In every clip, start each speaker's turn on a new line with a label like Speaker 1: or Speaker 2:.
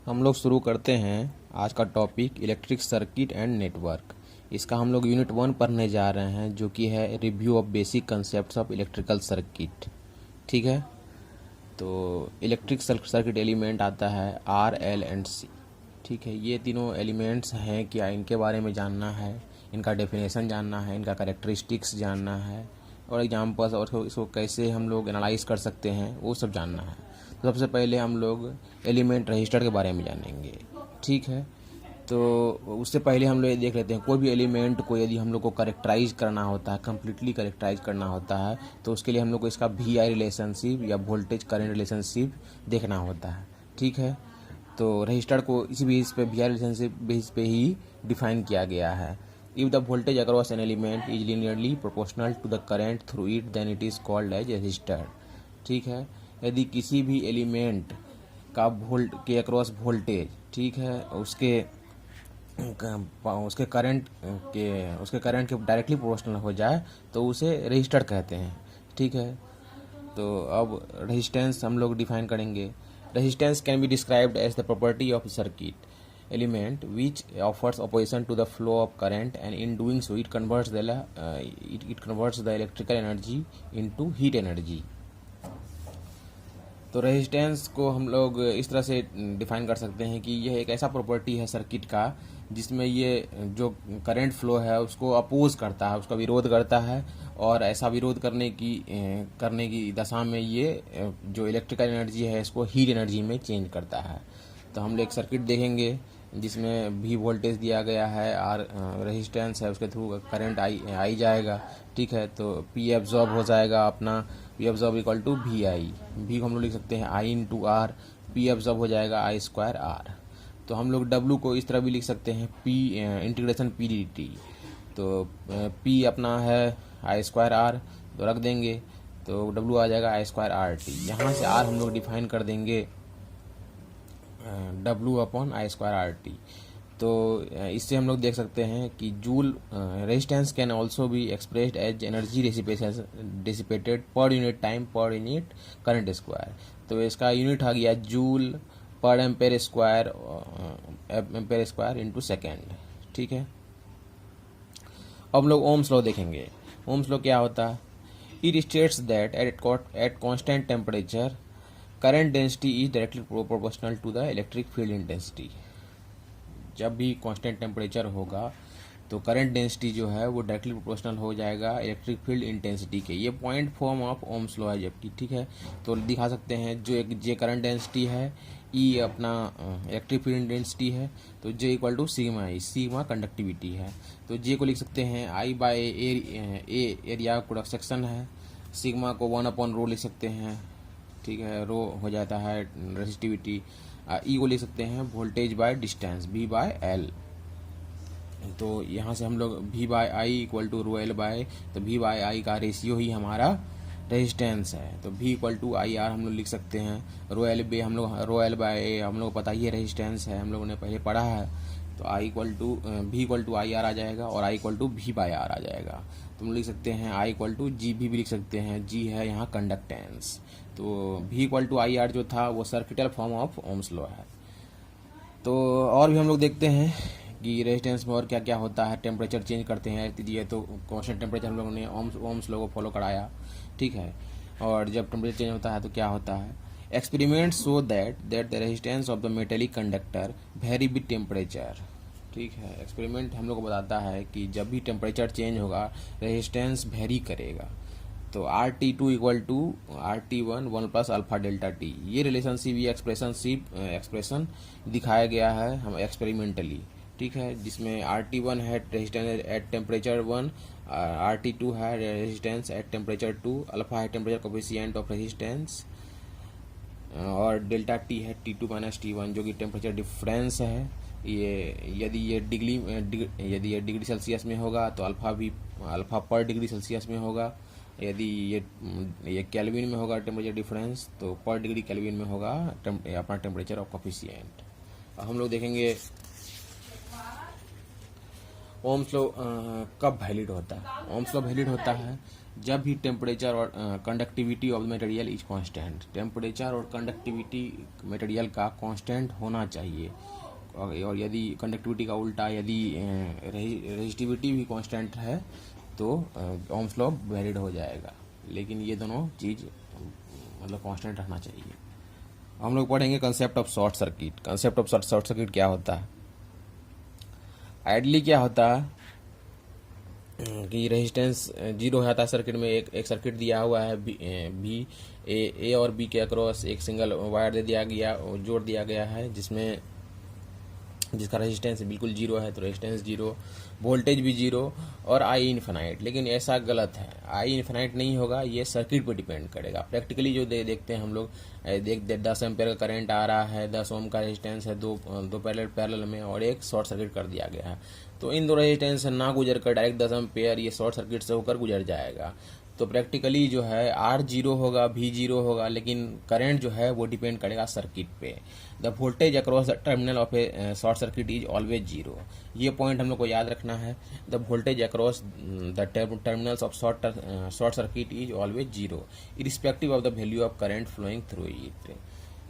Speaker 1: हम लोग शुरू करते हैं आज का topic electric circuit and network. इसका हम लोग यूनिट 1 पढ़ने जा रहे हैं, जो कि है review of basic concepts of electrical circuit. ठीक है, तो इलेक्ट्रिक सर्किट एलिमेंट आता है आर, एल एंड सी। ठीक है, ये तीनों एलिमेंट्स हैं, क्या इनके बारे में जानना है, इनका डेफिनेशन जानना है, इनका कैरेक्टरिस्टिक्स जानना है और एग्जाम्पल्स और इसको कैसे हम लोग एनालाइज कर सकते हैं वो सब जानना है। तो सबसे पहले हम लोग एलिमेंट रजिस्टर के बारे में जानेंगे। ठीक है, तो उससे पहले हम लोग ये देख लेते हैं कोई भी एलिमेंट को यदि हम लोग को करेक्टराइज करना होता है, कम्प्लीटली करेक्टराइज करना होता है, तो उसके लिए हम लोग को इसका वी आई रिलेशनशिप या वोल्टेज करंट रिलेशनशिप देखना होता है। ठीक है, तो रजिस्टर को इसी बेस पे वी आई रिलेशनशिप बेस पे ही डिफाइन किया गया है। If the voltage across an element is linearly proportional to the current through it then it is called as resistor. ठीक है, यदि किसी भी एलिमेंट का वोल्ट के अक्रॉस वोल्टेज, ठीक है, उसके करंट के डायरेक्टली प्रोपोर्शनल हो जाए तो उसे रजिस्टर कहते हैं। ठीक है, तो अब रेजिस्टेंस हम लोग डिफाइन करेंगे। Resistance can be described as the property of circuit element which offers opposition to the flow of current, and in doing so it converts the electrical energy into heat energy। तो resistance को हम लोग इस तरह से define कर सकते हैं कि यह एक ऐसा प्रॉपर्टी है सर्किट का जिसमें ये जो करंट फ्लो है उसको अपोज करता है, उसका विरोध करता है, और ऐसा विरोध करने की दशा में ये जो इलेक्ट्रिकल एनर्जी है इसको हीट एनर्जी में चेंज करता है। तो हम लोग एक सर्किट देखेंगे जिसमें वी वोल्टेज दिया गया है, आर रेजिस्टेंस है, उसके थ्रू करंट आई जाएगा। ठीक है, तो पी एब्जॉर्ब हो जाएगा अपना, P absorb equal to V I. V को हम लोग लिख सकते हैं I into R, P absorb हो जाएगा आई स्क्वायर आर। तो हम लोग डब्लू को इस तरह भी लिख सकते हैं P integration P D T. तो पी अपना है आई स्क्वायर आर, तो रख देंगे तो डब्लू आ जाएगा आई स्क्वायर आर टी। यहाँ से आर हम लोग डिफाइन कर देंगे W upon I square R T. तो इससे हम लोग देख सकते हैं कि joule resistance can also be expressed as energy dissipated per unit time per unit current square. तो इसका यूनिट आ गया joule per ampere square into second. ठीक है, अब हम लोग ओम्स लॉ देखेंगे। ओम्स लॉ क्या होता है? It states that at constant temperature current density is directly proportional to the electric field intensity. जब भी कांस्टेंट टेम्परेचर होगा तो करंट डेंसिटी जो है वो डायरेक्टली प्रोपोर्शनल हो जाएगा इलेक्ट्रिक फील्ड इंटेंसिटी के। ये point form of Ohm's law है जबकि। ठीक है, तो दिखा सकते हैं जो एक जे करंट डेंसिटी है, ई अपना इलेक्ट्रिक फील्ड इंटेंसिटी है, तो J equal to sigma I, sigma conductivity है। तो जे को लिख सकते हैं I by A area cross section है, सिग्मा को 1/रो लिख सकते हैं। ठीक है, रो हो जाता है रेसिस्टिविटी। ई को लिख सकते हैं voltage by distance V by L. तो यहाँ से हम लोग V by I equal to rho L by, तो वी बाय आई का रेशियो ही हमारा रेजिस्टेंस है। तो V equal to I R हम लोग लिख सकते हैं। रो एल बाय ए हम लोग को पता ही है रेजिस्टेंस है, हम लोगों ने पहले पढ़ा है। तो I equal to V equal to I R आ जाएगा और I equal to V by R आ जाएगा। तो हम लिख सकते हैं आई इक्वल टू जी भी लिख सकते हैं, जी है यहाँ कंडक्टेंस। तो V equal to I R जो था वो circuital form of Ohm's law है। तो और भी हम लोग देखते हैं कि रेजिस्टेंस में और क्या क्या होता है। टेम्परेचर चेंज करते हैं ये तो कांस्टेंट टेम्परेचर हम लोगों ने ओम्स लॉ को फॉलो कराया। ठीक है, और जब टेम्परेचर चेंज होता है तो क्या होता है? Experiment show that the resistance of the metallic conductor very with temperature. ठीक है, एक्सपेरिमेंट हम लोग को बताता है कि जब भी टेम्परेचर चेंज होगा रेजिस्टेंस वेरी करेगा। तो R T two equal to R T one plus alpha delta T. ये रिलेशनशिप, ये एक्सप्रेशन दिखाया गया है हम एक्सपेरिमेंटली। ठीक है, जिसमें आर टी वन है resistance at temperature 1, R T two है रेजिस्टेंस एट टेम्परेचर 2, अल्फा है टेम्परेचर कोफिशिएंट ऑफ रेजिस्टेंस, और डेल्टा टी है T2 माइनस T1 जो कि टेम्परेचर डिफरेंस है। यदि ये डिग्री सेल्सियस में होगा तो अल्फा पर डिग्री सेल्सियस में होगा। यदि ये केल्विन में होगा टेम्परेचर डिफरेंस, तो पर डिग्री केल्विन में होगा अपना टेम्परेचर ऑफ कोफिशिएंट। हम लोग देखेंगे ओम्स लॉ कब वैलिड होता है? ओम्स लॉ वैलिड होता है जब भी टेम्परेचर और conductivity of the material is constant. Temperature और कंडक्टिविटी मटेरियल का कांस्टेंट होना चाहिए, और यदि कंडक्टिविटी का उल्टा यदि रेजिस्टिविटी भी कांस्टेंट है तो ओम्स लॉ वैलिड हो जाएगा। लेकिन ये दोनों चीज़ मतलब कांस्टेंट रहना चाहिए। हम लोग पढ़ेंगे concept of short circuit. Concept of short circuit क्या होता है? आइडली क्या होता है कि रेजिस्टेंस जीरो हो जाता है सर्किट में। एक सर्किट दिया हुआ है बी ए और बी के अक्रॉस एक सिंगल वायर दे दिया गया, जोड़ दिया गया है, जिसका रेजिस्टेंस बिल्कुल जीरो है, तो रेजिस्टेंस जीरो, वोल्टेज भी जीरो और आई इन्फिनाइट। लेकिन ऐसा गलत है, आई इन्फिनाइट नहीं होगा, ये सर्किट पर डिपेंड करेगा। प्रैक्टिकली जो देखते हैं हम लोग, 10 एम्पेयर का करंट आ रहा है, 10 ओम का रेजिस्टेंस है, दो पैरेलल में, और एक शॉर्ट सर्किट कर दिया गया है। तो इन दो रेजिस्टेंस से ना गुजर कर डायरेक्ट 10 एम्पेयर ये शॉर्ट सर्किट से होकर गुजर जाएगा। तो प्रैक्टिकली जो है आर जीरो होगा, भी जीरो होगा, लेकिन करंट जो है वो डिपेंड करेगा सर्किट पे। The voltage across the terminal of a short circuit is always zero. ये पॉइंट हम लोग को याद रखना है। The voltage across the terminals of short circuit is always zero irrespective of the value of current flowing through it.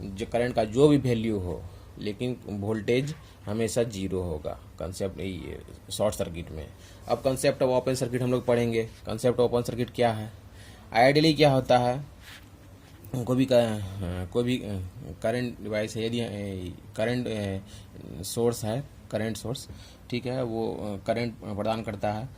Speaker 1: जो current का जो भी वैल्यू हो, लेकिन वोल्टेज हमेशा जीरो होगा कंसेप्ट शॉर्ट सर्किट में। अब कंसेप्ट ऑफ ओपन सर्किट हम लोग पढ़ेंगे। कंसेप्ट ऑफ ओपन सर्किट क्या है? आइडियली क्या होता है, कोई भी करंट डिवाइस है, यदि करंट सोर्स है, करंट सोर्स, ठीक है, वो करंट प्रदान करता है,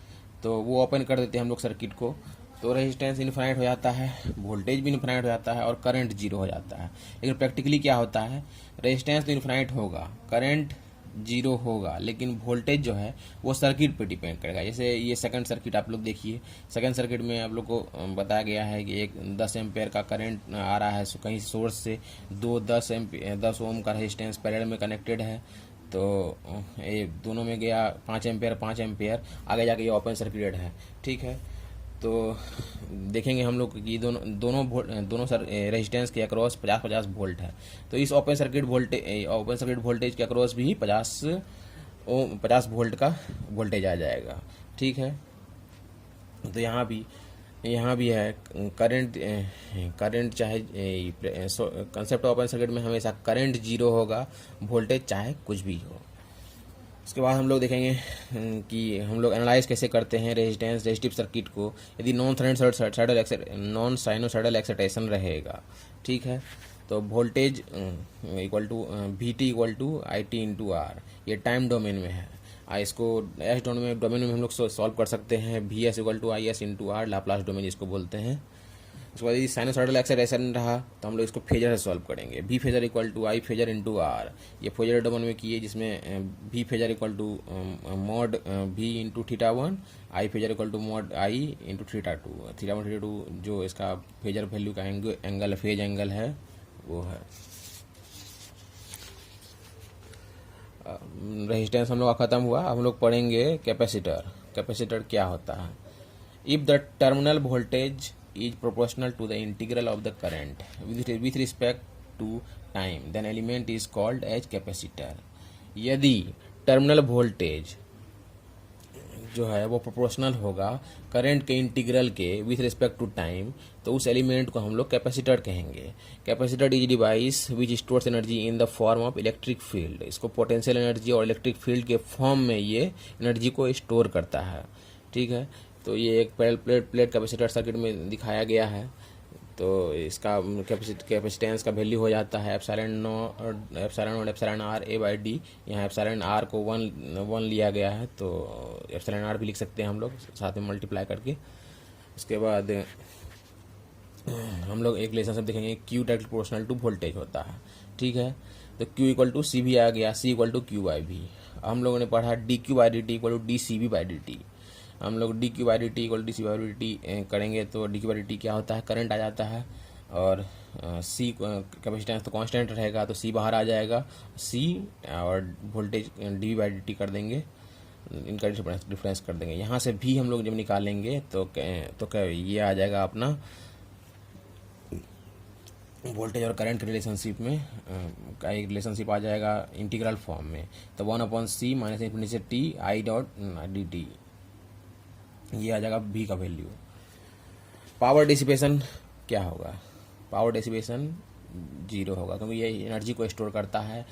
Speaker 1: तो वो ओपन कर देते हैं हम लोग सर्किट को, तो रेजिस्टेंस इन्फिनाइट हो जाता है, वोल्टेज भी इन्फिनाइट हो जाता है और करंट जीरो हो जाता है। लेकिन प्रैक्टिकली क्या होता है, रेजिस्टेंस तो इन्फिनाइट होगा, करंट जीरो होगा, लेकिन वोल्टेज जो है वो सर्किट पे डिपेंड करेगा। जैसे ये सेकंड सर्किट आप लोग देखिए, सेकंड सर्किट में आप लोग को बताया गया है कि एक 10 एम्पेयर का करंट आ रहा है कहीं सोर्स से, 10 ओम का रेजिस्टेंस पैरेलल में कनेक्टेड है, तो ये दोनों में गया 5 एम्पेयर, आगे जाके ये ओपन सर्किटेड है, ठीक है। तो देखेंगे हम लोग कि दोनों रेजिस्टेंस के अक्रॉस 50 वोल्ट है, तो इस ओपन सर्किट वोल्टेज के अक्रॉस भी 50 वोल्ट का वोल्टेज आ जाएगा, ठीक है। तो यहाँ भी है करंट चाहे कंसेप्ट ओपन सर्किट में हमेशा करंट जीरो होगा, वोल्टेज चाहे कुछ भी हो। उसके बाद हम लोग देखेंगे कि हम लोग एनालाइज कैसे करते हैं रेजिस्टिव सर्किट को, यदि नॉन साइनोसाइडल एक्साइटेशन रहेगा, ठीक है। तो voltage equal to VT equal to IT into R, ये टाइम डोमेन में है। इसको एस डोमेन में हम लोग सॉल्व कर सकते हैं, VS equal to IS into R, Laplace domain जिसको बोलते हैं। उसके बाद यदि साइनोसाइडल एक्साइटेशन रहा तो हम लोग इसको फेजर से सॉल्व करेंगे, V phasor equal to I phasor into R, ये फेजर डोमेन में किए, जिसमें V phasor equal to mod V into θ1, I phasor equal to mod I into θ2। θ1 जो इसका फेजर वैल्यू का एंगल फेज एंगल है वो है। रेजिस्टेंस हम लोग का खत्म हुआ। हम लोग पढ़ेंगे कैपेसिटर। कैपेसिटर क्या होता है? If the terminal voltage is proportional to the integral of the current with respect to time, then element is called as capacitor। यदि टर्मिनल वोल्टेज जो है वो प्रोपोर्शनल होगा करंट के इंटीग्रल के विथ रिस्पेक्ट टू टाइम, तो उस element को हम लोग कैपेसिटर कहेंगे। Capacitor is device which stores energy in the form of electric field. इसको पोटेंशियल एनर्जी और इलेक्ट्रिक फील्ड के फॉर्म में ये एनर्जी को स्टोर करता है, ठीक है। तो ये एक प्लेट कैपेसिटर सर्किट में दिखाया गया है। तो इसका कैपेसिटेंस का वैल्यू हो जाता है एप्सिलॉन और एप्सिलॉन आर A/D। यहाँ एप्सिलॉन आर को 1 लिया गया है, तो एप्सिलॉन आर भी लिख सकते हैं हम लोग साथ में मल्टीप्लाई करके। उसके बाद हम लोग एक रिलेशनशिप देखेंगे, Q directly proportional to voltage होता है, ठीक है। तो Q इक्वल टू C भी आ गया, C इक्वल टू Q/V। हम लोगों ने पढ़ा dQ/dt इक्वल टू dCV/dt। हम लोग dQ/dt इक्वल टू dCV/dt करेंगे, तो dQ/dt क्या होता है, करंट आ जाता है, और C कैपेसिटेंस तो कांस्टेंट रहेगा, तो C बाहर आ जाएगा, C और वोल्टेज dV/dt कर देंगे, इनका डिफरेंस कर देंगे। यहाँ से भी हम लोग जब निकालेंगे तो क्या ये आ जाएगा अपना वोल्टेज और करंट के रिलेशनशिप में का एक रिलेशनशिप आ जाएगा इंटीग्रल फॉर्म में। तो 1/c माइनस इन्फिनिटी से T I dot D T, ये आ जाएगा v का वैल्यू। पावर डिसिपेशन क्या होगा? पावर डिसिपेशन 0 होगा, क्योंकि ये एनर्जी को स्टोर करता है,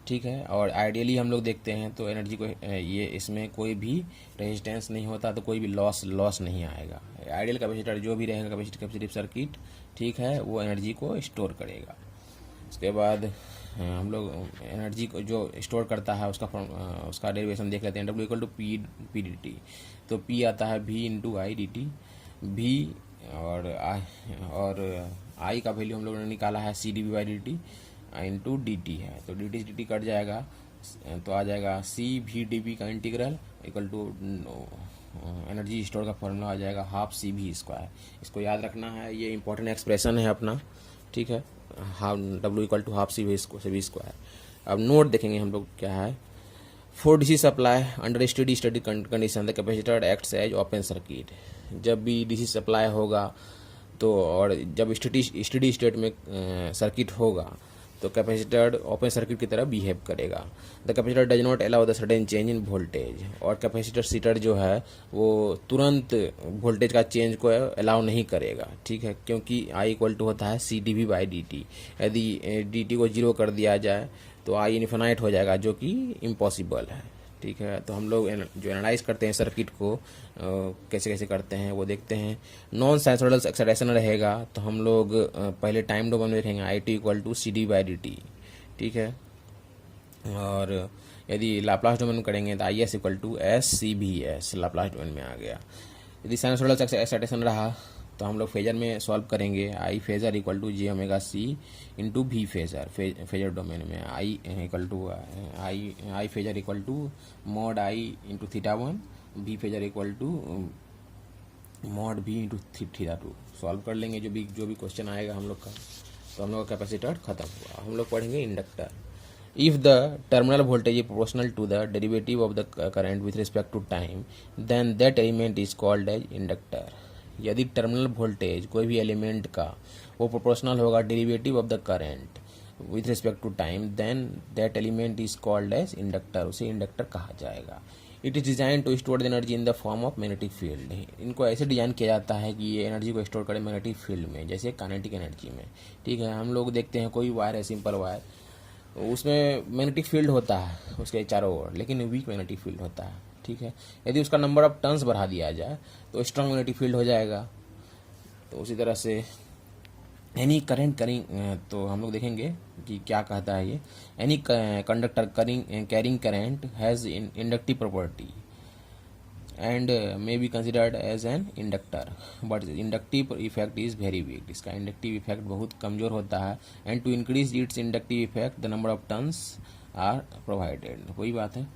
Speaker 1: ठीक है। और आइडियली हम लोग देखते हैं तो एनर्जी को ये इसमें कोई भी रेजिस्टेंस नहीं होता, तो कोई भी लॉस नहीं आएगा। आइडियल कैपेसिटर जो भी रहेगा कैपेसिटिव सर्किट, ठीक है, वो एनर्जी को स्टोर करेगा। उसके बाद हम लोग एनर्जी को जो स्टोर करता है उसका डेरिवेशन देख लेते हैं। W equal to P D T. तो P आता है V into I D T. V और I का वैल्यू हम लोगों ने निकाला है C D V by D T into D T है। तो डी टी कट जाएगा, तो आ जाएगा सी वी डी बी का integral equal to energy store का फॉर्मूला आ जाएगा हाफ सी वी स्क्वायर। इसको याद रखना है, ये इंपॉर्टेंट एक्सप्रेशन है अपना, ठीक है। Half W equal to half C V square. अब नोट देखेंगे हम लोग क्या है। For DC supply under steady condition the capacitor acts as open circuit. जब भी डीसी सप्लाई होगा तो और जब स्टेडी स्टेट में सर्किट होगा तो कैपेसिटर ओपन सर्किट की तरह बिहेव करेगा। The capacitor does not allow the sudden change in voltage. और कैपेसिटर जो है वो तुरंत वोल्टेज का चेंज को अलाउ नहीं करेगा, ठीक है, क्योंकि आई इक्वल टू होता है C D V by D T. यदि डी टी को 0 कर दिया जाए तो आई इन्फिनाइट हो जाएगा, जो कि इम्पॉसिबल है, ठीक है। तो हम लोग जो एनालाइज करते हैं सर्किट को कैसे कैसे करते हैं वो देखते हैं। नॉन साइनसोइडल एक्साइटेशन रहेगा तो हम लोग पहले टाइम डोमेन में लिखेंगे I T equal to C D by D T, ठीक है। और यदि लाप्लास डोमेन में करेंगे तो I S equal to S C B S, Laplace domain में आ गया। यदि साइनसोइडल एक्साइटेशन रहा तो हम लोग फेजर में सॉल्व करेंगे। I phasor equal to J omega C into V phasor, phasor domain में I equal to I phasor equal to mod I into theta 1, V phasor equal to mod V into theta 2। Solve कर लेंगे जो भी question आएगा हम लोग का। तो हम लोग का कैपेसिटर खत्म हुआ। हम लोग पढ़ेंगे inductor. If the terminal voltage is proportional to the derivative of the current with respect to time then that element is called as inductor. यदि टर्मिनल वोल्टेज कोई भी एलिमेंट का वो प्रोपोर्शनल होगा derivative of the current with respect to time, then that element is called as inductor, उसे inductor कहा जाएगा। It is design to store the energy in the form of magnetic field. इनको ऐसे design किया जाता है कि ये एनर्जी को स्टोर करे मैग्नेटिक फील्ड में, जैसे काइनेटिक एनर्जी में, ठीक है। हम लोग देखते हैं कोई वायर है, सिंपल वायर, उसमें मैग्नेटिक फील्ड होता है उसके चारों ओर, लेकिन वीक मैग्नेटिक फील्ड होता है, ठीक है। यदि उसका नंबर ऑफ टर्न्स बढ़ा दिया जाए तो स्ट्रांग मैग्नेटिक फील्ड हो जाएगा। तो उसी तरह से एनी करंट तो हम लोग देखेंगे कि क्या कहता है ये। Any conductor carrying current has inductive property and may be considered as an inductor, but inductive effect is very weak. इसका इंडक्टिव इफेक्ट बहुत कमजोर होता है। And to increase its inductive effect the number of turns are provided. वही बात है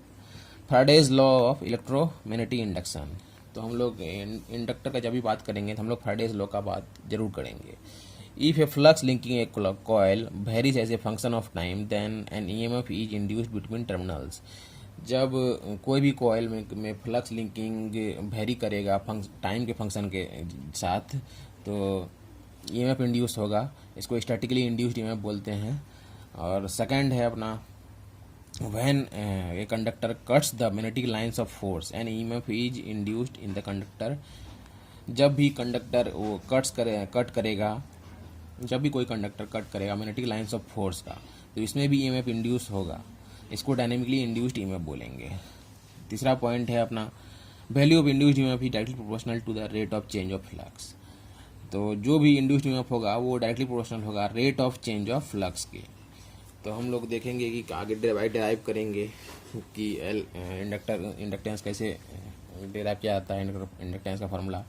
Speaker 1: Faraday's law of electromagnetic induction. तो हम लोग इंडक्टर का जब भी बात करेंगे तो हम लोग फैराडेज लॉ का बात जरूर करेंगे। If a flux linking a coil varies as a function of time then an EMF is induced between terminals. जब कोई भी कॉइल में फ्लक्स लिंकिंग वेरी करेगा टाइम के फंक्शन के साथ तो ईएमएफ इंड्यूस होगा। इसको स्टैटिकली इंड्यूस्ड ईएमएफ बोलते हैं। और सेकंड है अपना when a conductor cuts the magnetic lines of force an EMF is induced in the conductor। जब भी कंडक्टर वो कट करेगा, जब भी कोई कंडक्टर कट करेगा मैग्नेटिक लाइंस ऑफ फोर्स का, तो इसमें भी ईएमएफ इंड्यूस होगा। इसको डायनेमिकली इंड्यूस्ड ईएमएफ बोलेंगे। तीसरा पॉइंट है अपना value of induced EMF is directly proportional to the rate of change of flux. तो जो भी इंड्यूस्ड ईएमएफ होगा वो डायरेक्टली प्रोपोर्शनल होगा rate of change of flux के। तो हम लोग देखेंगे कि आगे डिराइव करेंगे कि इंडक्टेंस कैसे डिराइव किया जाता है, इंडक्टेंस का फार्मूला।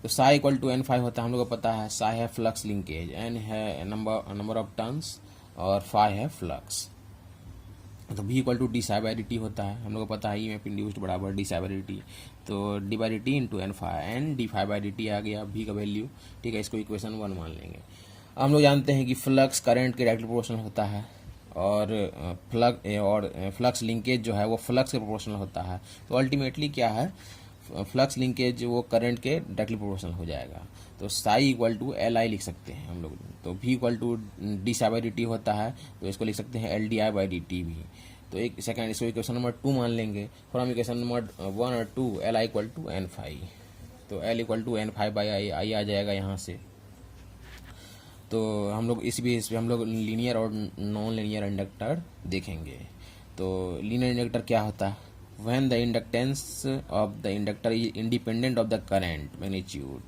Speaker 1: तो साई इक्वल टू N5 होता है, हम लोग को पता है। साई है फ्लक्स लिंकेज, N है नंबर ऑफ टर्न्स और फाई है फ्लक्स। तो V equal to D psi by D T होता है, हम लोग को पता है ईएमएफ इंड्यूस्ड बराबर d psi by D T. तो d by D T into N5 N d phi by D t आ गया V का वैल्यू, ठीक है। इसको इक्वेशन 1 मान लेंगे। हम लोग जानते हैं कि फ्लक्स करंट के डायरेक्टली प्रोपोर्शनल होता है और फ्लक्स लिंकेज जो है वो फ्लक्स के प्रोपोर्शनल होता है। तो अल्टीमेटली क्या है, फ्लक्स लिंकेज वो करंट के डायरेक्टली प्रोपोर्शनल हो जाएगा। तो psi equal to L I लिख सकते हैं हम लोग। तो V equal to D psi by D T होता है, तो इसको लिख सकते हैं L D I by D T भी। तो एक सेकेंड, इसको इक्वेशन नंबर 2 मान लेंगे। फ्रॉम इक्वेशन नंबर 1 और 2 L I equal to N phi, तो L equal to N phi by I आ जाएगा यहाँ से। तो हम लोग इस बेस पे हम लोग लीनियर और नॉन लीनियर इंडक्टर देखेंगे। तो लीनियर इंडक्टर क्या होता है? When the inductance of the inductor is independent of the current magnitude.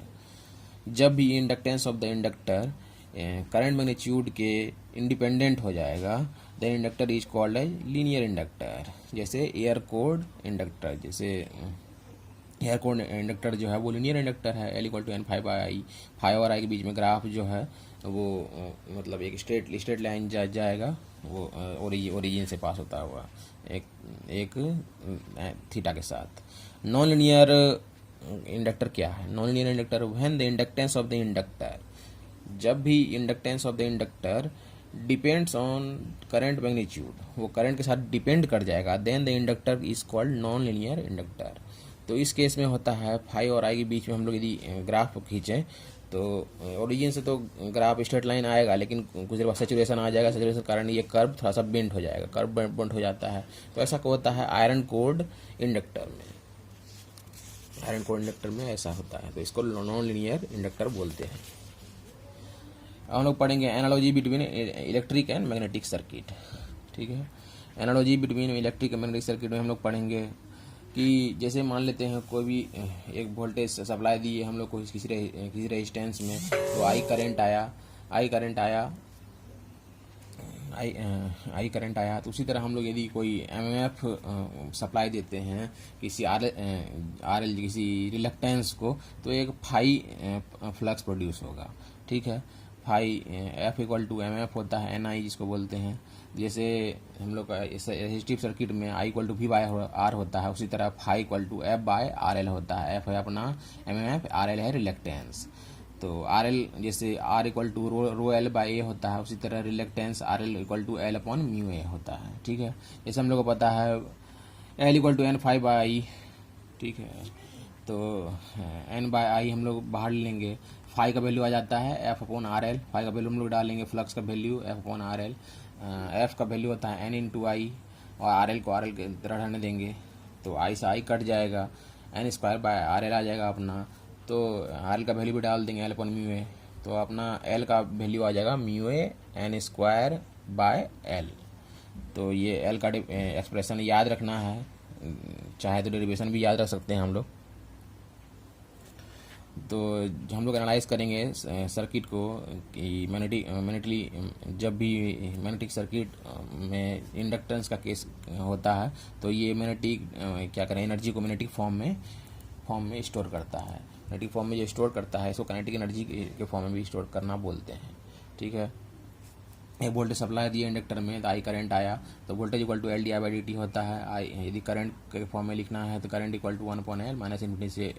Speaker 1: जब भी inductance of the inductor current magnitude के इंडिपेंडेंट हो जाएगा, the inductor is called as linear inductor. जैसे एयर कोड इंडक्टर, जैसे एयर कोड इंडक्टर जो है वो लीनियर इंडक्टर है। L equal to N phi I, phi और आई के बीच में ग्राफ जो है वो मतलब एक स्ट्रेट लाइन जाएगा, वो ओरिजिन से पास होता हुआ एक थीटा के साथ। नॉन लीनियर इंडक्टर क्या है? Non linear inductor when the inductance of the inductor, जब भी inductance of the inductor depends on current magnitude, वो करंट के साथ डिपेंड कर जाएगा, then the inductor is called non linear inductor. तो इस केस में होता है फाइव और आई के बीच में हम लोग यदि ग्राफ खींचें तो ओरिजिन से तो ग्राफ स्ट्रेट लाइन आएगा, लेकिन कुछ देर बाद सेचुरेशन आ जाएगा। सेचुरेशन के कारण ये कर्व थोड़ा सा बेंट हो जाएगा, कर्व बेंट हो जाता है। तो ऐसा होता है आयरन कोड इंडक्टर में, आयरन कोड इंडक्टर में ऐसा होता है। तो इसको नॉन लीनियर इंडक्टर बोलते हैं। हम लोग पढ़ेंगे analogy between electric and magnetic circuit. ठीक है, analogy between electric and magnetic circuit में हम लोग पढ़ेंगे कि जैसे मान लेते हैं कोई भी एक वोल्टेज सप्लाई दी है हम लोग को किसी रेजिस्टेंस में, तो आई करंट आया, तो उसी तरह हम लोग यदि कोई एमएमएफ सप्लाई देते हैं किसी आरएल किसी रिलक्टेंस को, तो एक फाई फ्लक्स प्रोड्यूस होगा। ठीक है, phi F equal to M F होता है, एन आई जिसको बोलते हैं। जैसे हम लोग का रेजिस्टिव सर्किट में I equal to V by R होता है, उसी तरह phi equal to F by R L होता है। एफ है अपना M M F, R L है रिलेक्टेंस। तो आर एल जैसे R equal to rho L by A होता है, उसी तरह reluctance R L equal to L upon mu A होता है। ठीक है, जैसे हम लोग को पता है L equal to N phi by I. ठीक है, तो एन बाय आई हम लोग बाहर लेंगे, फाई का वैल्यू आ जाता है F upon R L. Phi का वैल्यू हम लोग डालेंगे, फ्लक्स का value F upon R L. F का वैल्यू होता है एन इंटू आई, और आर एल को आर एल के तरह रहने देंगे, तो आई से आई कट जाएगा, N square by R L आ जाएगा अपना। तो आर एल का वैल्यू भी डाल देंगे एल अपॉन म्यू ए, तो अपना एल का वैल्यू आ जाएगा mu A N square by L. तो ये एल का एक्सप्रेशन याद रखना है, चाहे तो डेरिवेशन भी याद रख सकते हैं हम लोग। तो हम लोग एनालाइज करेंगे सर्किट को कि जब भी मैग्नेटिक सर्किट में इंडक्टेंस का केस होता है, तो ये मैग्नेटिक क्या करें, एनर्जी को मैग्नेटिक फॉर्म में स्टोर करता है। मैग्नेटिक फॉर्म में जो स्टोर करता है इसको काइनेटिक एनर्जी के फॉर्म में भी स्टोर करना बोलते हैं। ठीक है, एक वोल्टेज सप्लाई दिया इंडक्टर में, तो आई करंट आया, तो voltage equal to L D I by D T होता है। आई यदि करंट के फॉर्म में लिखना है तो current equal to 1/L minus infinity से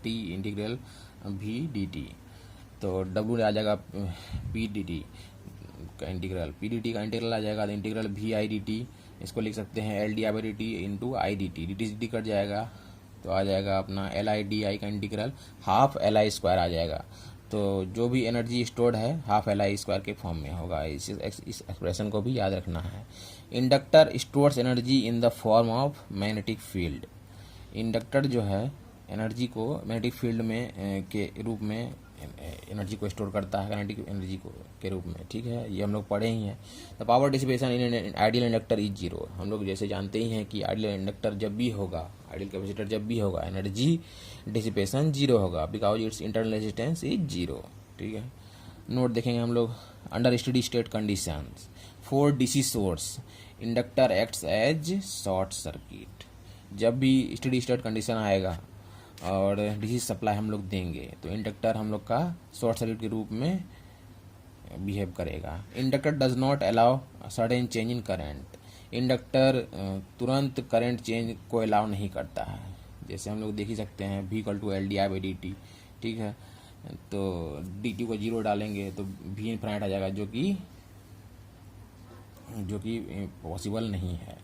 Speaker 1: T integral V D T. तो डब्ल्यू आ जाएगा पी डी टी का इंटीग्रल, पी डी टी का इंटीग्रल आ जाएगा, तो इंटीग्रल भी आई डी टी, इसको लिख सकते हैं L D I by D T into I D T. D T cut जाएगा तो आ जाएगा अपना एल आई डी आई का integral half L I square आ जाएगा। तो जो भी एनर्जी स्टोर्ड है हाफ एल आई स्क्वायर के फॉर्म में होगा। इस एक्सप्रेशन को भी याद रखना है। Inductor stores energy in the form of magnetic field. Inductor जो है एनर्जी को मैग्नेटिक फील्ड में के रूप में एनर्जी को स्टोर करता है, काइनेटिक एनर्जी को के रूप में। ठीक है, ये हम लोग पढ़े ही हैं। The power dissipation in ideal inductor is zero. हम लोग जैसे जानते ही हैं कि आइडियल इंडक्टर जब भी होगा, आइडियल कैपेसिटर जब भी होगा, एनर्जी डिसिपेशन जीरो होगा, because its internal resistance is zero. ठीक है, नोट देखेंगे हम लोग। Under steady state conditions for DC source inductor acts as short circuit. जब भी स्टेडी स्टेट कंडीशन आएगा और डीसी सप्लाई हम लोग देंगे तो इंडक्टर हम लोग का शॉर्ट सर्किट के रूप में बिहेव करेगा। Inductor does not allow sudden change in current. Inductor तुरंत करंट चेंज को अलाउ नहीं करता है। जैसे हम लोग देख ही सकते हैं V equal to L D I by D T. ठीक है, तो डी टी को जीरो डालेंगे तो V इनफाइनाइट आ जाएगा, जो कि पॉसिबल नहीं है।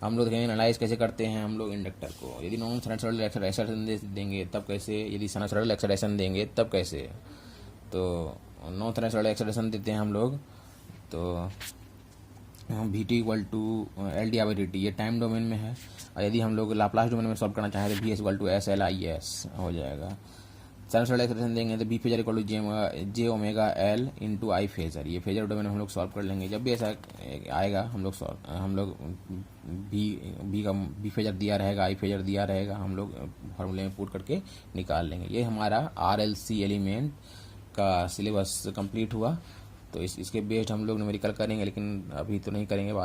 Speaker 1: हम लोग देखेंगे एनालाइज कैसे करते हैं हम लोग इंडक्टर को। यदि नॉन साइनसॉइडल एक्साइटेशन देंगे तब कैसे, यदि साइनसॉइडल एक्साइटेशन देंगे तब कैसे। तो नॉन साइनसॉइडल एक्साइटेशन देते हैं हम लोग तो V T equal to L D by D T, ये टाइम डोमेन में है। और यदि हम लोग लाप्लास डोमेन में सॉल्व करना चाहें तो V S equal to S L I S हो जाएगा। साइनसॉइडल एक्साइटेशन देंगे तो V phasor equal to J omega L into I phasor, ये फेजर डोमेन में हम लोग सॉल्व कर लेंगे। जब भी ऐसा आएगा हम लोग बी फेजर दिया रहेगा, आई फेजर दिया रहेगा, हम लोग फॉर्मूले में पुट करके निकाल लेंगे। ये हमारा RLC एलिमेंट का सिलेबस कंप्लीट हुआ। तो इसके बेस्ड हम लोग न्यूमेरिकल करेंगे, लेकिन अभी तो नहीं करेंगे, बाद